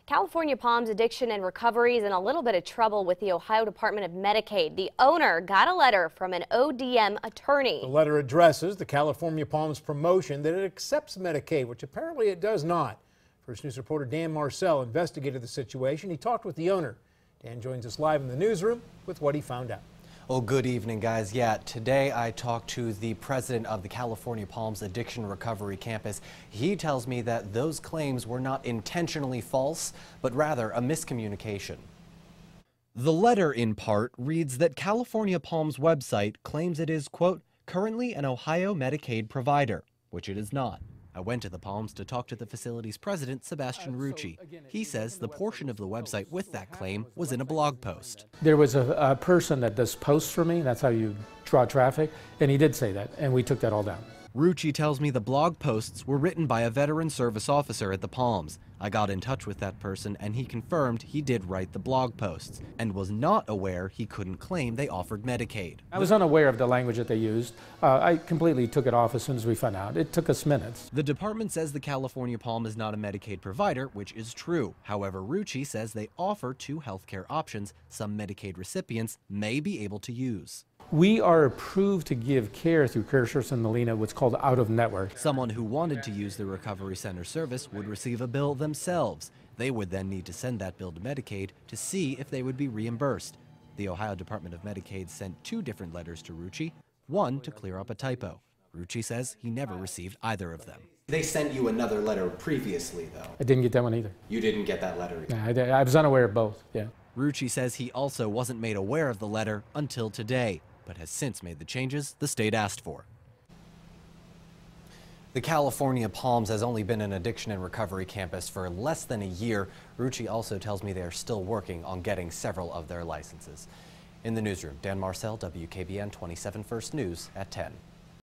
California Palms Addiction and Recovery is in a little bit of trouble with the Ohio Department of Medicaid. The owner got a letter from an ODM attorney. The letter addresses the California Palms promotion that it accepts Medicaid, which apparently it does not. First News reporter Dan Marcel investigated the situation. He talked with the owner. Dan joins us live in the newsroom with what he found out. Well, good evening, guys. Yeah, today I talked to the president of the California Palms Addiction Recovery Campus. He tells me that those claims were not intentionally false, but rather a miscommunication. The letter, in part, reads that California Palms website claims it is, quote, currently an Ohio Medicaid provider, which it is not. I went to the Palms to talk to the facility's president, Sebastian Rucci. He says the portion of the website with that claim was in a blog post. There was a person that does posts for me. That's how you draw traffic. And he did say that, and we took that all down. Rucci tells me the blog posts were written by a veteran service officer at the Palms. I got in touch with that person and he confirmed he did write the blog posts and was not aware he couldn't claim they offered Medicaid. I was unaware of the language that they used. I completely took it off as soon as we found out. It took us minutes. The department says the California Palm is not a Medicaid provider, which is true. However, Rucci says they offer two healthcare options some Medicaid recipients may be able to use. We are approved to give care through CareSource and Molina, what's called out-of-network. Someone who wanted to use the Recovery Center service would receive a bill themselves. They would then need to send that bill to Medicaid to see if they would be reimbursed. The Ohio Department of Medicaid sent two different letters to Rucci, one to clear up a typo. Rucci says he never received either of them. They sent you another letter previously, though. I didn't get that one either. You didn't get that letter either? Yeah, I was unaware of both, yeah. Rucci says he also wasn't made aware of the letter until today, but has since made the changes the state asked for. The California Palms has only been an addiction and recovery campus for less than a year. Rucci also tells me they are still working on getting several of their licenses. In the newsroom, Dan Marcel, WKBN 27 First News at 10.